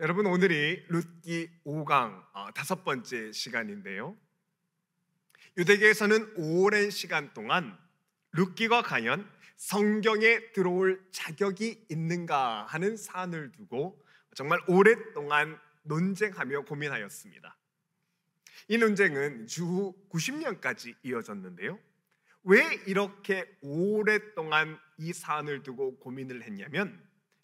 여러분, 오늘이 룻기 5강 다섯 번째 시간인데요, 유대계에서는 오랜 시간 동안 룻기가 과연 성경에 들어올 자격이 있는가 하는 사안을 두고 정말 오랫동안 논쟁하며 고민하였습니다. 이 논쟁은 주 90년까지 이어졌는데요, 왜 이렇게 오랫동안 이 사안을 두고 고민을 했냐면,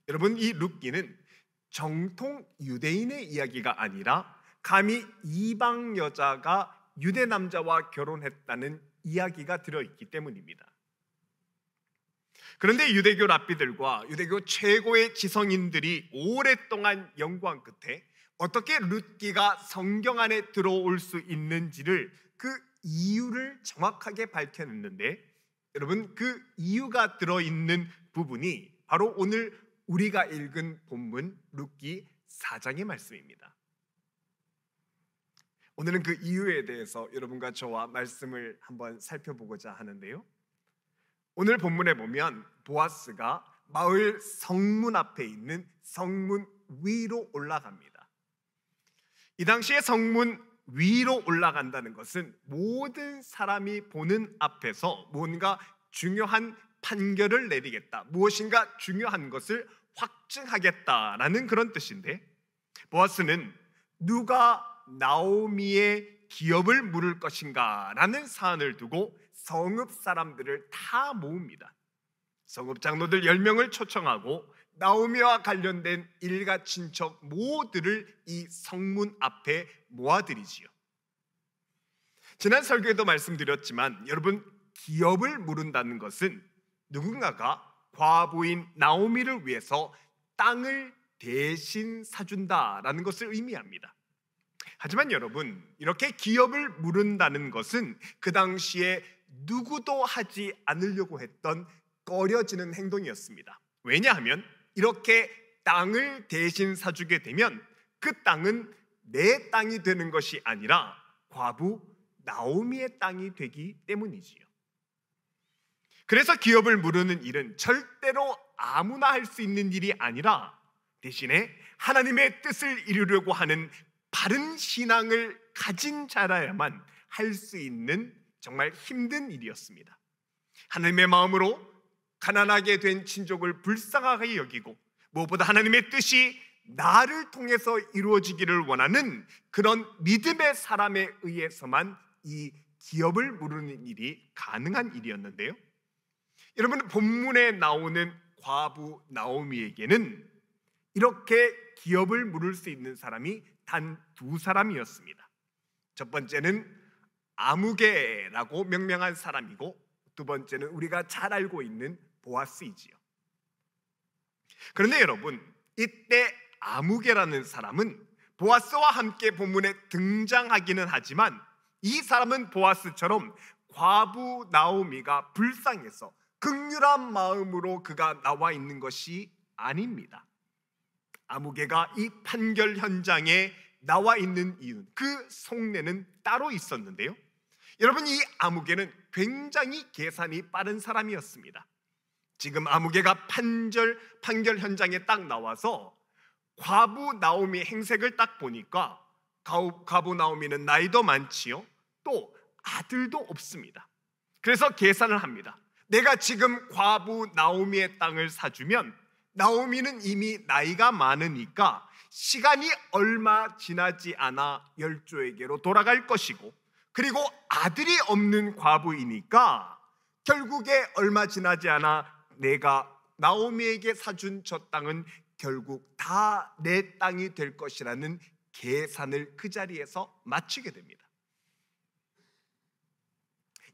여러분, 이 룻기는 정통 유대인의 이야기가 아니라 감히 이방 여자가 유대 남자와 결혼했다는 이야기가 들어있기 때문입니다. 그런데 유대교 랍비들과 유대교 최고의 지성인들이 오랫동안 연구한 끝에 어떻게 룻기가 성경 안에 들어올 수 있는지를, 그 이유를 정확하게 밝혀냈는데, 여러분, 그 이유가 들어있는 부분이 바로 오늘 우리가 읽은 본문 룻기 4장의 말씀입니다. 오늘은 그 이유에 대해서 여러분과 저와 말씀을 한번 살펴보고자 하는데요, 오늘 본문에 보면 보아스가 마을 성문 앞에 있는 성문 위로 올라갑니다. 이 당시에 성문 위로 올라간다는 것은 모든 사람이 보는 앞에서 뭔가 중요한 판결을 내리겠다, 무엇인가 중요한 것을 확증하겠다라는 그런 뜻인데, 보아스는 누가 나오미의 기업을 물을 것인가 라는 사안을 두고 성읍 사람들을 다 모읍니다. 성읍 장로들 10명을 초청하고 나오미와 관련된 일가 친척 모두를 이 성문 앞에 모아들이지요. 지난 설교에도 말씀드렸지만, 여러분, 기업을 물은다는 것은 누군가가 과부인 나오미를 위해서 땅을 대신 사준다라는 것을 의미합니다. 하지만 여러분, 이렇게 기업을 물은다는 것은 그 당시에 누구도 하지 않으려고 했던 꺼려지는 행동이었습니다. 왜냐하면 이렇게 땅을 대신 사주게 되면 그 땅은 내 땅이 되는 것이 아니라 과부 나오미의 땅이 되기 때문이지요. 그래서 기업을 물으는 일은 절대로 아무나 할 수 있는 일이 아니라 대신에 하나님의 뜻을 이루려고 하는 바른 신앙을 가진 자라야만 할 수 있는 정말 힘든 일이었습니다. 하나님의 마음으로 가난하게 된 친족을 불쌍하게 여기고, 무엇보다 하나님의 뜻이 나를 통해서 이루어지기를 원하는 그런 믿음의 사람에 의해서만 이 기업을 물으는 일이 가능한 일이었는데요, 여러분, 본문에 나오는 과부 나오미에게는 이렇게 기업을 물을 수 있는 사람이 단 두 사람이었습니다. 첫 번째는 아무개라고 명명한 사람이고, 두 번째는 우리가 잘 알고 있는 보아스이지요. 그런데 여러분, 이때 아무개라는 사람은 보아스와 함께 본문에 등장하기는 하지만, 이 사람은 보아스처럼 과부 나오미가 불쌍해서 긍휼한 마음으로 그가 나와 있는 것이 아닙니다. 아무개가 이 판결 현장에 나와 있는 이유, 그 속내는 따로 있었는데요, 여러분, 이 아무개는 굉장히 계산이 빠른 사람이었습니다. 지금 아무개가 판결 현장에 딱 나와서 과부 나오미 행색을 딱 보니까 과부 나오미는 나이도 많지요, 또 아들도 없습니다. 그래서 계산을 합니다. 내가 지금 과부 나오미의 땅을 사주면 나오미는 이미 나이가 많으니까 시간이 얼마 지나지 않아 열조에게로 돌아갈 것이고, 그리고 아들이 없는 과부이니까 결국에 얼마 지나지 않아 내가 나오미에게 사준 저 땅은 결국 다 내 땅이 될 것이라는 계산을 그 자리에서 마치게 됩니다.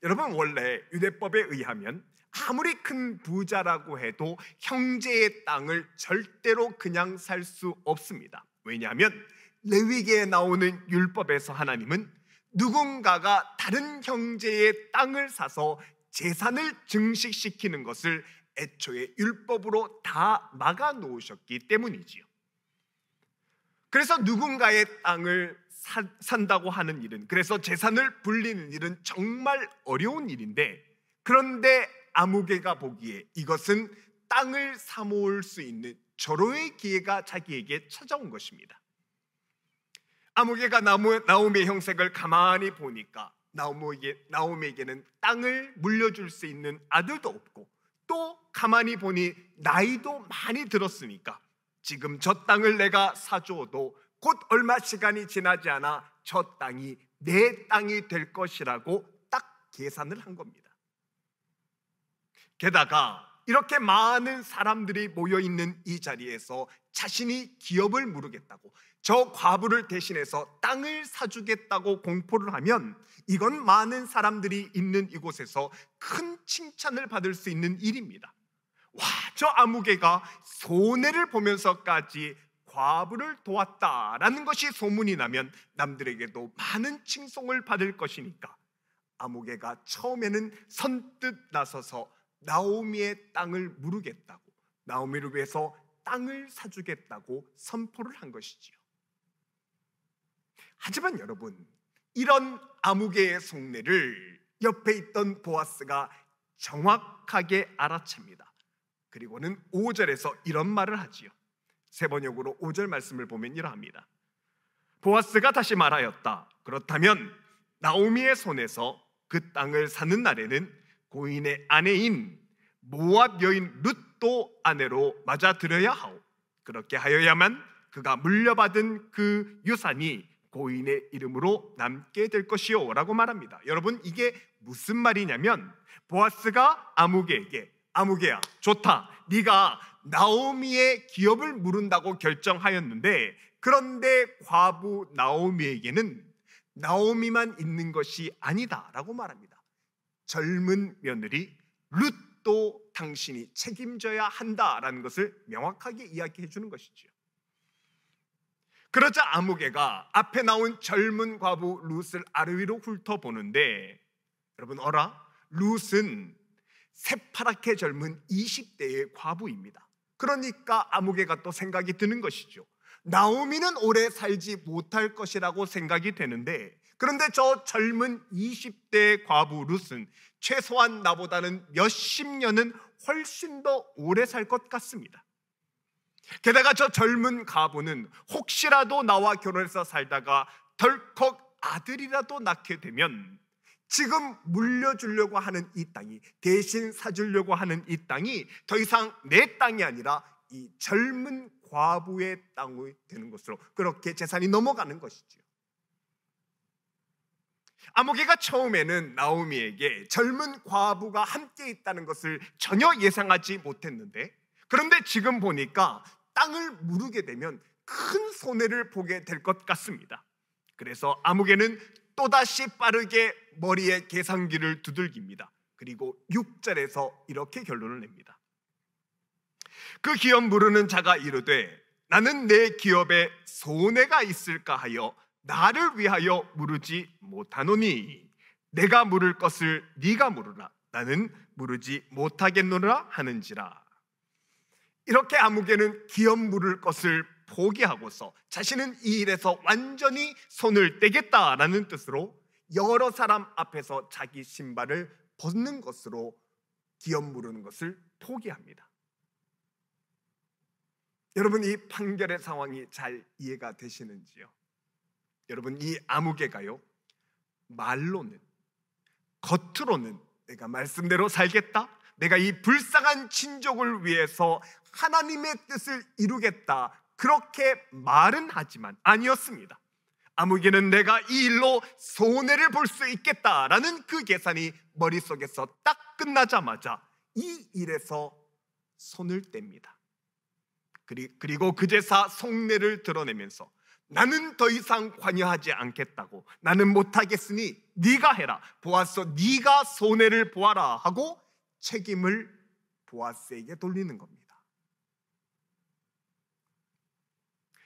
여러분, 원래 유대법에 의하면 아무리 큰 부자라고 해도 형제의 땅을 절대로 그냥 살 수 없습니다. 왜냐하면 레위기에 나오는 율법에서 하나님은 누군가가 다른 형제의 땅을 사서 재산을 증식시키는 것을 애초에 율법으로 다 막아 놓으셨기 때문이지요. 그래서 누군가의 땅을 산다고 하는 일은, 그래서 재산을 불리는 일은 정말 어려운 일인데, 그런데 아무개가 보기에 이것은 땅을 사모을 수 있는 절호의 기회가 자기에게 찾아온 것입니다. 아무개가 나오미의 형색을 가만히 보니까 나오미에게는 땅을 물려줄 수 있는 아들도 없고, 또 가만히 보니 나이도 많이 들었으니까 지금 저 땅을 내가 사주어도 곧 얼마 시간이 지나지 않아 저 땅이 내 땅이 될 것이라고 딱 계산을 한 겁니다. 게다가 이렇게 많은 사람들이 모여있는 이 자리에서 자신이 기업을 무르겠다고, 저 과부를 대신해서 땅을 사주겠다고 공포를 하면 이건 많은 사람들이 있는 이곳에서 큰 칭찬을 받을 수 있는 일입니다. 와, 저 아무개가 손해를 보면서까지 과부를 도왔다라는 것이 소문이 나면 남들에게도 많은 칭송을 받을 것이니까 아무개가 처음에는 선뜻 나서서 나오미의 땅을 무르겠다고, 나오미를 위해서 땅을 사주겠다고 선포를 한 것이지요. 하지만 여러분, 이런 아무개의 속내를 옆에 있던 보아스가 정확하게 알아챕니다. 그리고는 5절에서 이런 말을 하지요. 세 번역으로 5절 말씀을 보면 이러합니다. 보아스가 다시 말하였다. 그렇다면 나오미의 손에서 그 땅을 사는 날에는 고인의 아내인 모압 여인 룻도 아내로 맞아들여야 하오. 그렇게 하여야만 그가 물려받은 그 유산이 고인의 이름으로 남게 될 것이요 라고 말합니다. 여러분, 이게 무슨 말이냐면 보아스가 아무개에게, 아무개야 좋다, 네가 나오미의 기업을 무른다고 결정하였는데, 그런데 과부 나오미에게는 나오미만 있는 것이 아니다 라고 말합니다. 젊은 며느리 룻도 당신이 책임져야 한다라는 것을 명확하게 이야기해 주는 것이죠. 그러자 아무개가 앞에 나온 젊은 과부 룻을 아래 위로 훑어보는데, 여러분 어라? 룻은 새파랗게 젊은 20대의 과부입니다. 그러니까 아무개가 또 생각이 드는 것이죠. 나오미는 오래 살지 못할 것이라고 생각이 되는데, 그런데 저 젊은 20대 과부 룻은 최소한 나보다는 몇십 년은 훨씬 더 오래 살 것 같습니다. 게다가 저 젊은 과부는 혹시라도 나와 결혼해서 살다가 덜컥 아들이라도 낳게 되면 지금 물려주려고 하는 이 땅이, 대신 사주려고 하는 이 땅이 더 이상 내 땅이 아니라 이 젊은 과부의 땅이 되는 것으로 그렇게 재산이 넘어가는 것이죠. 아무개가 처음에는 나오미에게 젊은 과부가 함께 있다는 것을 전혀 예상하지 못했는데, 그런데 지금 보니까 땅을 무르게 되면 큰 손해를 보게 될 것 같습니다. 그래서 아무개는 또다시 빠르게 머리에 계산기를 두들깁니다. 그리고 6절에서 이렇게 결론을 냅니다. 그 기업 무르는 자가 이르되 나는 내 기업에 손해가 있을까 하여 나를 위하여 무르지 못하노니 내가 물을 것을 네가 물으라. 나는 무르지 못하겠노라 하는지라. 이렇게 아무개는 기업 물을 것을 포기하고서 자신은 이 일에서 완전히 손을 떼겠다라는 뜻으로 여러 사람 앞에서 자기 신발을 벗는 것으로 기업 무르는 것을 포기합니다. 여러분, 이 판결의 상황이 잘 이해가 되시는지요? 여러분, 이 아무개가요, 말로는, 겉으로는 내가 말씀대로 살겠다, 내가 이 불쌍한 친족을 위해서 하나님의 뜻을 이루겠다, 그렇게 말은 하지만 아니었습니다. 아무개는 내가 이 일로 손해를 볼 수 있겠다라는 그 계산이 머릿속에서 딱 끝나자마자 이 일에서 손을 뗍니다. 그리고 그제사 속내를 드러내면서 나는 더 이상 관여하지 않겠다고, 나는 못하겠으니 네가 해라, 보아스 네가 손해를 보아라 하고 책임을 보아스에게 돌리는 겁니다.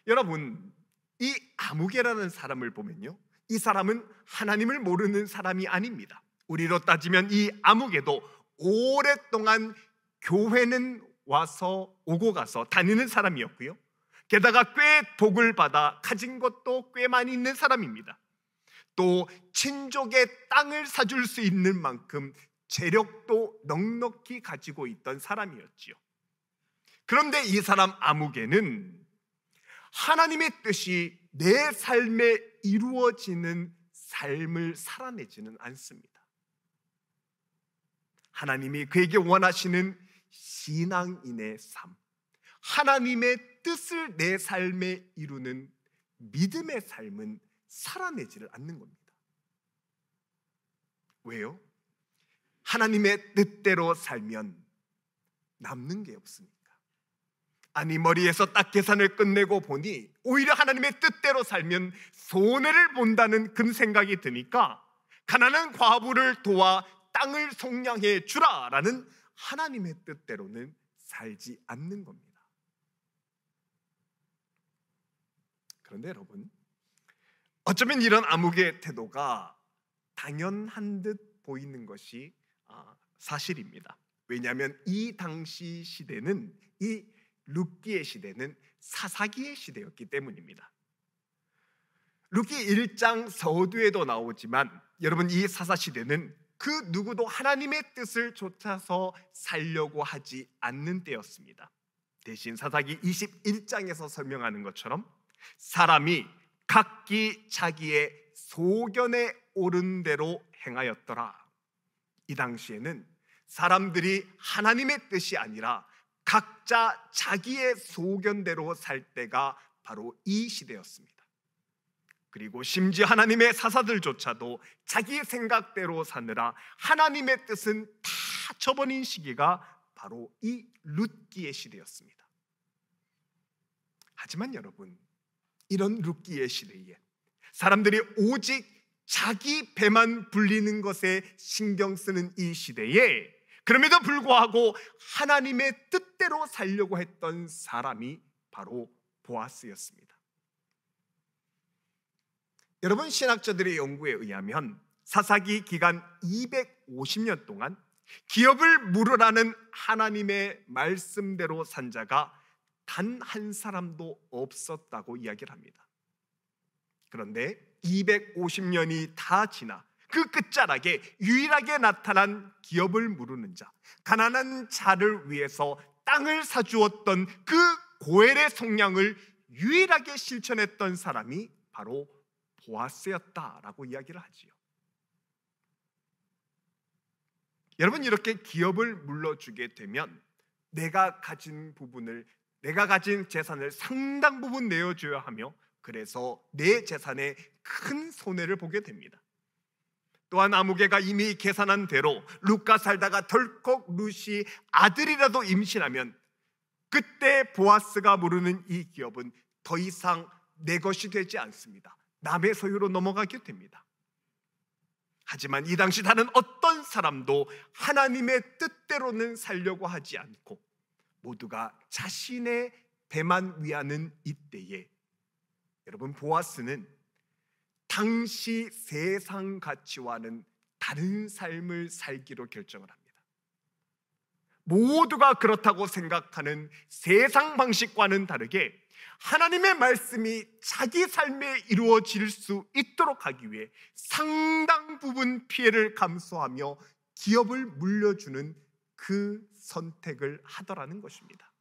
여러분, 이 아무개라는 사람을 보면요, 이 사람은 하나님을 모르는 사람이 아닙니다. 우리로 따지면 이 아무개도 오랫동안 교회는 와서 오고 가서 다니는 사람이었고요, 게다가 꽤 복을 받아 가진 것도 꽤 많이 있는 사람입니다. 또 친족의 땅을 사줄 수 있는 만큼 재력도 넉넉히 가지고 있던 사람이었지요. 그런데 이 사람 아무개는 하나님의 뜻이 내 삶에 이루어지는 삶을 살아내지는 않습니다. 하나님이 그에게 원하시는 신앙인의 삶, 하나님의 뜻을 내 삶에 이루는 믿음의 삶은 살아내지를 않는 겁니다. 왜요? 하나님의 뜻대로 살면 남는 게 없습니까? 아니, 머리에서 딱 계산을 끝내고 보니 오히려 하나님의 뜻대로 살면 손해를 본다는 그런 생각이 드니까 가난한 과부를 도와 땅을 속량해 주라라는 하나님의 뜻대로는 살지 않는 겁니다. 그런데 여러분, 어쩌면 이런 아무개의 태도가 당연한 듯 보이는 것이 사실입니다. 왜냐하면 이 당시 시대는, 이 룻기의 시대는 사사기의 시대였기 때문입니다. 룻기 1장 서두에도 나오지만 여러분, 이 사사시대는 그 누구도 하나님의 뜻을 쫓아서 살려고 하지 않는 때였습니다. 대신 사사기 21장에서 설명하는 것처럼 사람이 각기 자기의 소견에 오른 대로 행하였더라. 이 당시에는 사람들이 하나님의 뜻이 아니라 각자 자기의 소견대로 살 때가 바로 이 시대였습니다. 그리고 심지어 하나님의 사사들조차도 자기 생각대로 사느라 하나님의 뜻은 다 저버린 시기가 바로 이 룻기의 시대였습니다. 하지만 여러분, 이런 룻기의 시대에 사람들이 오직 자기 배만 불리는 것에 신경 쓰는 이 시대에 그럼에도 불구하고 하나님의 뜻대로 살려고 했던 사람이 바로 보아스였습니다. 여러분, 신학자들의 연구에 의하면 사사기 기간 250년 동안 기업을 물으라는 하나님의 말씀대로 산 자가 단 한 사람도 없었다고 이야기를 합니다. 그런데 250년이 다 지나 그 끝자락에 유일하게 나타난 기업을 물으는 자, 가난한 자를 위해서 땅을 사주었던 그 고엘의 속량을 유일하게 실천했던 사람이 바로 보아스였다라고 이야기를 하지요. 여러분, 이렇게 기업을 물러주게 되면 내가 가진 재산을 상당 부분 내어줘야 하며, 그래서 내 재산에 큰 손해를 보게 됩니다. 또한 아무개가 이미 계산한 대로 룻과 살다가 덜컥 룻이 아들이라도 임신하면 그때 보아스가 물으는 이 기업은 더 이상 내 것이 되지 않습니다. 남의 소유로 넘어가게 됩니다. 하지만 이 당시 다른 어떤 사람도 하나님의 뜻대로는 살려고 하지 않고 모두가 자신의 배만 위하는 이때에 여러분, 보아스는 당시 세상 가치와는 다른 삶을 살기로 결정을 합니다. 모두가 그렇다고 생각하는 세상 방식과는 다르게 하나님의 말씀이 자기 삶에 이루어질 수 있도록 하기 위해 상당 부분 피해를 감수하며 기업을 물려주는 그 선택을 하더라는 것입니다.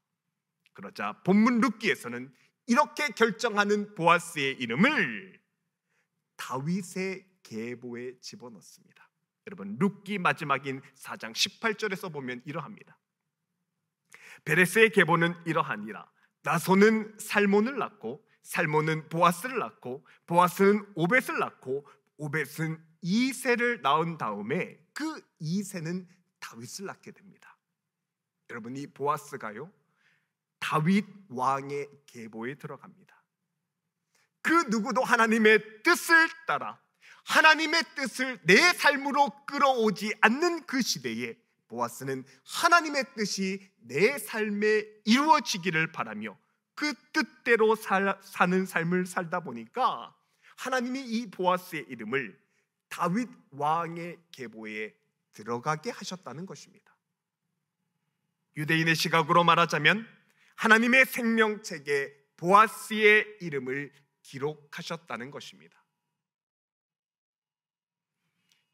그러자 본문 룻기에서는 이렇게 결정하는 보아스의 이름을 다윗의 계보에 집어넣습니다. 여러분, 룻기 마지막인 4장 18절에서 보면 이러합니다. 베레스의 계보는 이러하니라. 나손은 살몬을 낳고 살몬은 보아스를 낳고 보아스는 오벳을 낳고 오벳은 이새를 낳은 다음에 그 이새는 다윗을 낳게 됩니다. 여러분, 이 보아스가요, 다윗 왕의 계보에 들어갑니다. 그 누구도 하나님의 뜻을 따라 하나님의 뜻을 내 삶으로 끌어오지 않는 그 시대에 보아스는 하나님의 뜻이 내 삶에 이루어지기를 바라며 그 뜻대로 사는 삶을 살다 보니까 하나님이 이 보아스의 이름을 다윗 왕의 계보에 들어가게 하셨다는 것입니다. 유대인의 시각으로 말하자면 하나님의 생명책에 보아스의 이름을 기록하셨다는 것입니다.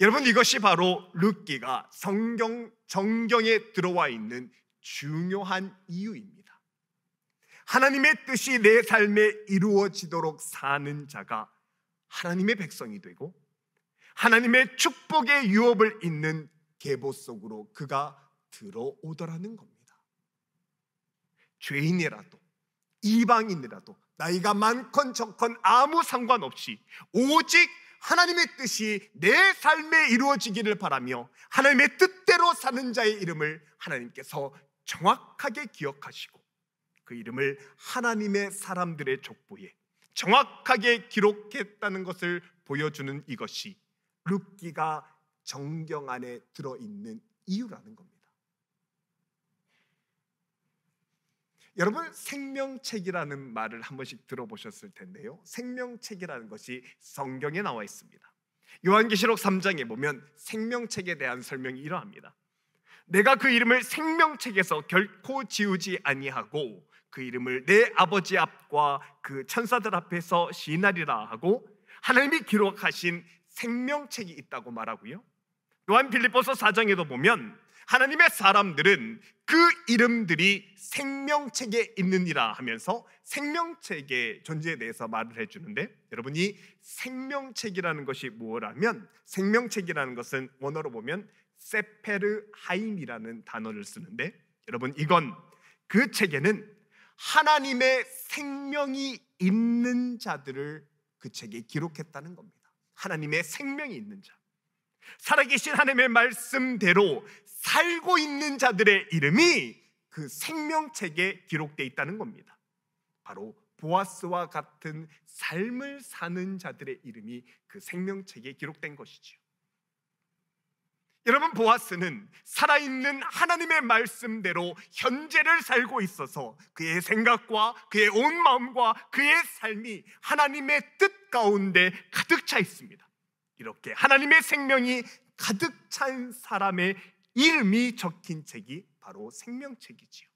여러분, 이것이 바로 룻기가 정경에 들어와 있는 중요한 이유입니다. 하나님의 뜻이 내 삶에 이루어지도록 사는 자가 하나님의 백성이 되고, 하나님의 축복의 유업을 잇는 계보 속으로 그가 들어오더라는 겁니다. 죄인이라도 이방인이라도 나이가 많건 적건 아무 상관없이 오직 하나님의 뜻이 내 삶에 이루어지기를 바라며 하나님의 뜻대로 사는 자의 이름을 하나님께서 정확하게 기억하시고 그 이름을 하나님의 사람들의 족보에 정확하게 기록했다는 것을 보여주는 이것이 룻기가 정경 안에 들어있는 이유라는 겁니다. 여러분, 생명책이라는 말을 한 번씩 들어보셨을 텐데요, 생명책이라는 것이 성경에 나와 있습니다. 요한계시록 3장에 보면 생명책에 대한 설명이 이러합니다. 내가 그 이름을 생명책에서 결코 지우지 아니하고 그 이름을 내 아버지 앞과 그 천사들 앞에서 시인하리라 하고 하나님이 기록하신 생명책이 있다고 말하고요, 또한 빌립보서 4장에도 보면 하나님의 사람들은 그 이름들이 생명책에 있느니라 하면서 생명책의 존재에 대해서 말을 해주는데, 여러분, 이 생명책이라는 것이 뭐라면, 생명책이라는 것은 원어로 보면 세페르 하임이라는 단어를 쓰는데, 여러분, 이건 그 책에는 하나님의 생명이 있는 자들을 그 책에 기록했다는 겁니다. 하나님의 생명이 있는 자, 살아계신 하나님의 말씀대로 살고 있는 자들의 이름이 그 생명책에 기록되어 있다는 겁니다. 바로 보아스와 같은 삶을 사는 자들의 이름이 그 생명책에 기록된 것이지요. 여러분, 보아스는 살아있는 하나님의 말씀대로 현재를 살고 있어서 그의 생각과 그의 온 마음과 그의 삶이 하나님의 뜻 가운데 가득 차 있습니다. 이렇게 하나님의 생명이 가득 찬 사람의 이름이 적힌 책이 바로 생명책이지요.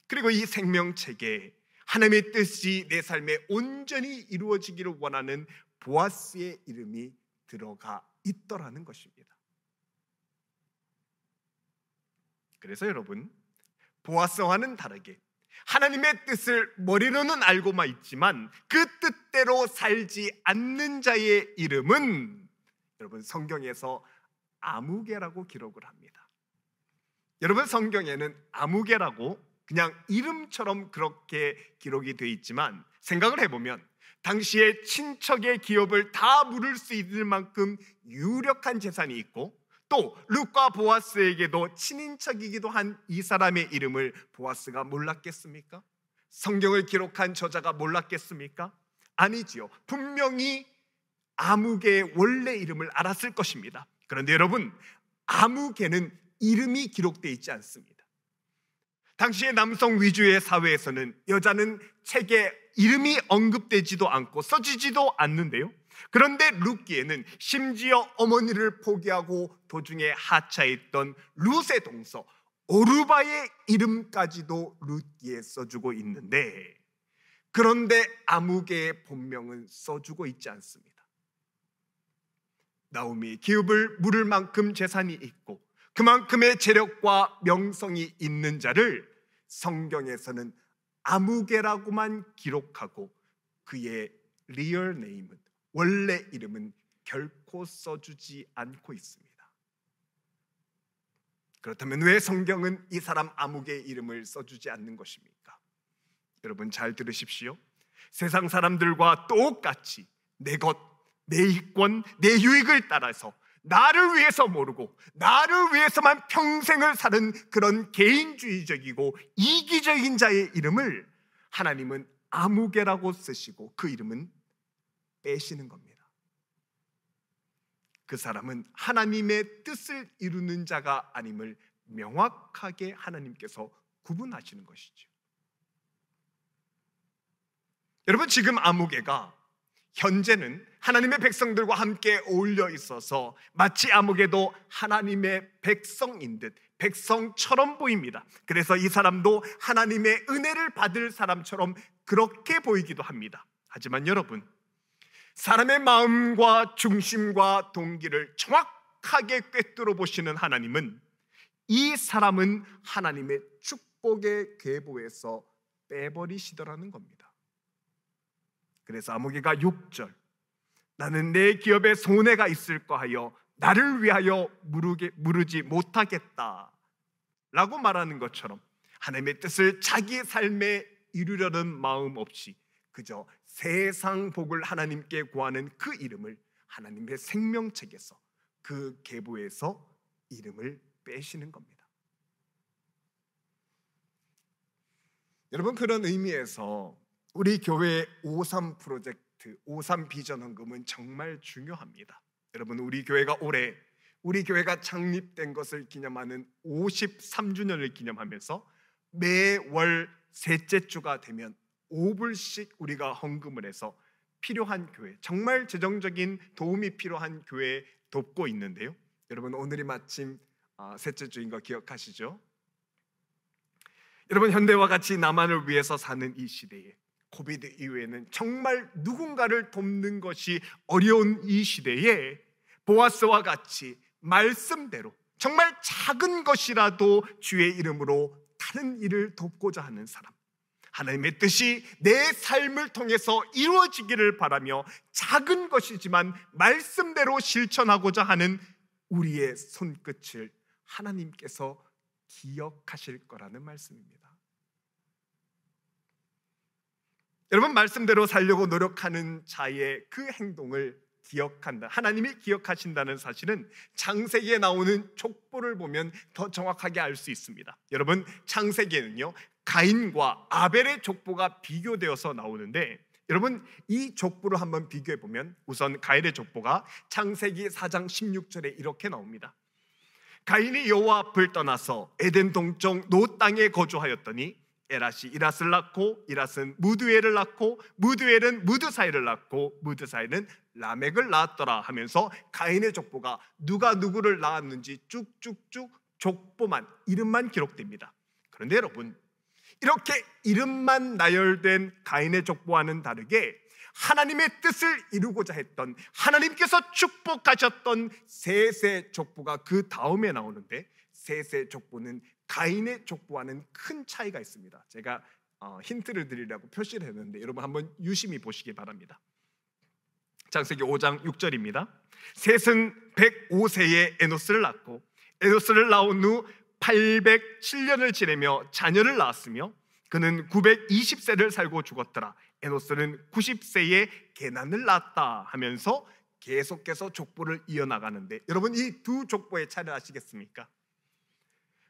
그리고 이 생명책에 하나님의 뜻이 내 삶에 온전히 이루어지기를 원하는 보아스의 이름이 들어가 있더라는 것입니다. 그래서 여러분, 보아스와는 다르게 하나님의 뜻을 머리로는 알고만 있지만 그 뜻대로 살지 않는 자의 이름은, 여러분, 성경에서 아무개라고 기록을 합니다. 여러분, 성경에는 아무개라고 그냥 이름처럼 그렇게 기록이 되어 있지만, 생각을 해보면 당시에 친척의 기업을 다 물을 수 있을 만큼 유력한 재산이 있고, 또 룻과 보아스에게도 친인척이기도 한 이 사람의 이름을 보아스가 몰랐겠습니까? 성경을 기록한 저자가 몰랐겠습니까? 아니지요. 분명히 아무개의 원래 이름을 알았을 것입니다. 그런데 여러분, 아무개는 이름이 기록되어 있지 않습니다. 당시의 남성 위주의 사회에서는 여자는 책에 이름이 언급되지도 않고 써지지도 않는데요, 그런데 룻기에는 심지어 어머니를 포기하고 도중에 하차했던 룻의 동서 오르바의 이름까지도 룻기에 써주고 있는데, 그런데 아무개의 본명은 써주고 있지 않습니다. 나오미 기업을 물을 만큼 재산이 있고 그만큼의 재력과 명성이 있는 자를 성경에서는 아무개라고만 기록하고 그의 리얼 네임은, 원래 이름은 결코 써주지 않고 있습니다. 그렇다면 왜 성경은 이 사람 아무개의 이름을 써주지 않는 것입니까? 여러분, 잘 들으십시오. 세상 사람들과 똑같이 내 것, 내 이권, 내 유익을 따라서 나를 위해서 모르고 나를 위해서만 평생을 사는 그런 개인주의적이고 이기적인 자의 이름을 하나님은 아무개라고 쓰시고 그 이름은 빼시는 겁니다. 그 사람은 하나님의 뜻을 이루는 자가 아님을 명확하게 하나님께서 구분하시는 것이죠. 여러분, 지금 아무개가 현재는 하나님의 백성들과 함께 어울려 있어서 마치 아무개도 하나님의 백성인 듯 백성처럼 보입니다. 그래서 이 사람도 하나님의 은혜를 받을 사람처럼 그렇게 보이기도 합니다. 하지만 여러분, 사람의 마음과 중심과 동기를 정확하게 꿰뚫어 보시는 하나님은 이 사람은 하나님의 축복의 계보에서 빼버리시더라는 겁니다. 그래서 아무개가 6절, 나는 내 기업에 손해가 있을까 하여 나를 위하여 무르지 못하겠다 라고 말하는 것처럼 하나님의 뜻을 자기 삶에 이루려는 마음 없이 그저 세상 복을 하나님께 구하는 그 이름을 하나님의 생명책에서, 그 계보에서 이름을 빼시는 겁니다. 여러분, 그런 의미에서 우리 교회의 53 프로젝트, 53 비전 헌금은 정말 중요합니다. 여러분, 우리 교회가 올해 우리 교회가 창립된 것을 기념하는 53주년을 기념하면서 매월 셋째 주가 되면 5불씩 우리가 헌금을 해서 필요한 교회, 정말 재정적인 도움이 필요한 교회에 돕고 있는데요. 여러분, 오늘이 마침 셋째 주인 거 기억하시죠? 여러분, 현대와 같이 나만을 위해서 사는 이 시대에, 코비드 이후에는 정말 누군가를 돕는 것이 어려운 이 시대에 보아스와 같이 말씀대로 정말 작은 것이라도 주의 이름으로 다른 일을 돕고자 하는 사람, 하나님의 뜻이 내 삶을 통해서 이루어지기를 바라며 작은 것이지만 말씀대로 실천하고자 하는 우리의 손끝을 하나님께서 기억하실 거라는 말씀입니다. 여러분, 말씀대로 살려고 노력하는 자의 그 행동을 기억한다, 하나님이 기억하신다는 사실은 창세기에 나오는 족보를 보면 더 정확하게 알 수 있습니다. 여러분, 창세기에는요 가인과 아벨의 족보가 비교되어서 나오는데, 여러분 이 족보를 한번 비교해 보면 우선 가인의 족보가 창세기 4장 16절에 이렇게 나옵니다. 가인이 여호와 앞을 떠나서 에덴 동쪽 노 땅에 거주하였더니 에랏이 이랏을 낳고 이랏은 무드엘을 낳고 무드엘은 무드사일을 낳고 무드사일은 라멕을 낳았더라 하면서 가인의 족보가 누가 누구를 낳았는지 쭉쭉쭉 족보만, 이름만 기록됩니다. 그런데 여러분, 이렇게 이름만 나열된 가인의 족보와는 다르게 하나님의 뜻을 이루고자 했던, 하나님께서 축복하셨던 셋의 족보가 그 다음에 나오는데, 셋의 족보는 가인의 족보와는 큰 차이가 있습니다. 제가 힌트를 드리려고 표시를 했는데 여러분 한번 유심히 보시기 바랍니다. 창세기 5장 6절입니다. 셋은 105세에 에노스를 낳고 에노스를 낳은 후 807년을 지내며 자녀를 낳았으며 그는 920세를 살고 죽었더라. 에노스는 90세에 게난을 낳았다 하면서 계속해서 족보를 이어나가는데, 여러분 이 두 족보의 차이를 아시겠습니까?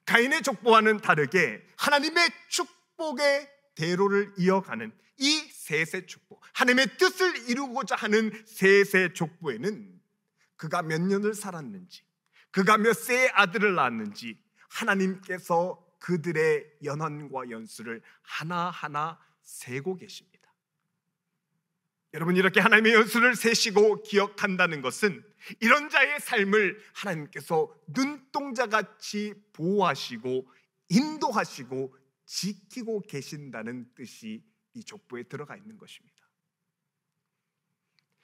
가인의 족보와는 다르게 하나님의 축복의 대로를 이어가는 이 셋의 족보, 하나님의 뜻을 이루고자 하는 셋의 족보에는 그가 몇 년을 살았는지, 그가 몇 세의 아들을 낳았는지 하나님께서 그들의 연환과 연수를 하나하나 세고 계십니다. 여러분, 이렇게 하나님의 연수를 세시고 기억한다는 것은 이런 자의 삶을 하나님께서 눈동자같이 보호하시고 인도하시고 지키고 계신다는 뜻이 이 족보에 들어가 있는 것입니다.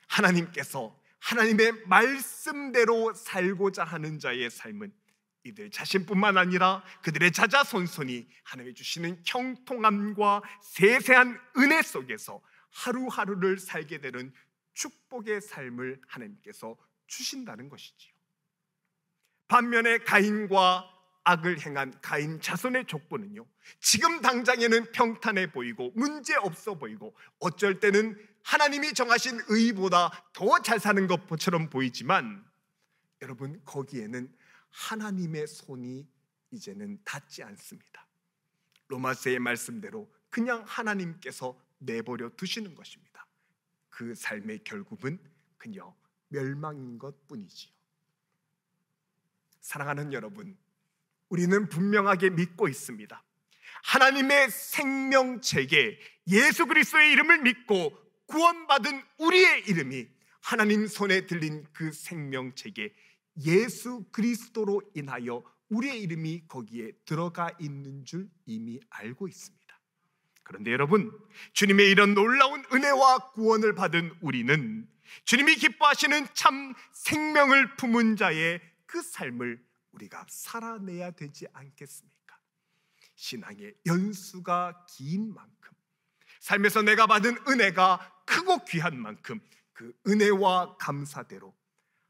하나님께서 하나님의 말씀대로 살고자 하는 자의 삶은 이들 자신뿐만 아니라 그들의 자자손손이 하나님이 주시는 형통함과 세세한 은혜 속에서 하루하루를 살게 되는 축복의 삶을 하나님께서 주신다는 것이지요. 반면에 가인과 악을 행한 가인 자손의 족보는요, 지금 당장에는 평탄해 보이고 문제 없어 보이고 어쩔 때는 하나님이 정하신 의보다 더 잘 사는 것처럼 보이지만, 여러분 거기에는 하나님의 손이 이제는 닿지 않습니다. 로마서의 말씀대로 그냥 하나님께서 내버려 두시는 것입니다. 그 삶의 결국은 그냥 멸망인 것뿐이지요. 사랑하는 여러분, 우리는 분명하게 믿고 있습니다. 하나님의 생명책에 예수 그리스도의 이름을 믿고 구원받은 우리의 이름이 하나님 손에 들린 그 생명책에 예수 그리스도로 인하여 우리의 이름이 거기에 들어가 있는 줄 이미 알고 있습니다. 그런데 여러분, 주님의 이런 놀라운 은혜와 구원을 받은 우리는 주님이 기뻐하시는 참 생명을 품은 자의 그 삶을 우리가 살아내야 되지 않겠습니까? 신앙의 연수가 긴 만큼, 삶에서 내가 받은 은혜가 크고 귀한 만큼 그 은혜와 감사대로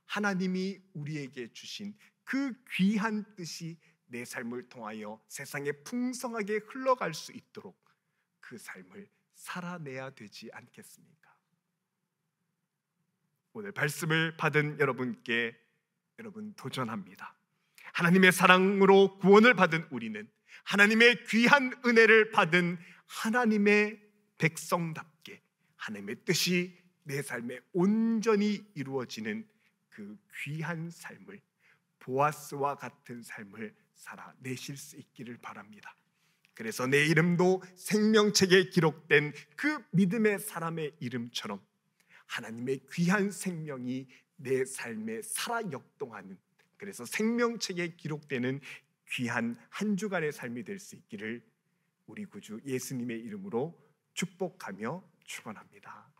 하나님이 우리에게 주신 그 귀한 뜻이 내 삶을 통하여 세상에 풍성하게 흘러갈 수 있도록 그 삶을 살아내야 되지 않겠습니까? 오늘 말씀을 받은 여러분께 여러분 도전합니다. 하나님의 사랑으로 구원을 받은 우리는 하나님의 귀한 은혜를 받은 하나님의 백성답게 하나님의 뜻이 내 삶에 온전히 이루어지는 그 귀한 삶을, 보아스와 같은 삶을 살아내실 수 있기를 바랍니다. 그래서 내 이름도 생명책에 기록된 그 믿음의 사람의 이름처럼 하나님의 귀한 생명이 내 삶에 살아 역동하는, 그래서 생명책에 기록되는 귀한 한 주간의 삶이 될 수 있기를 우리 구주 예수님의 이름으로 축복하며 축원합니다.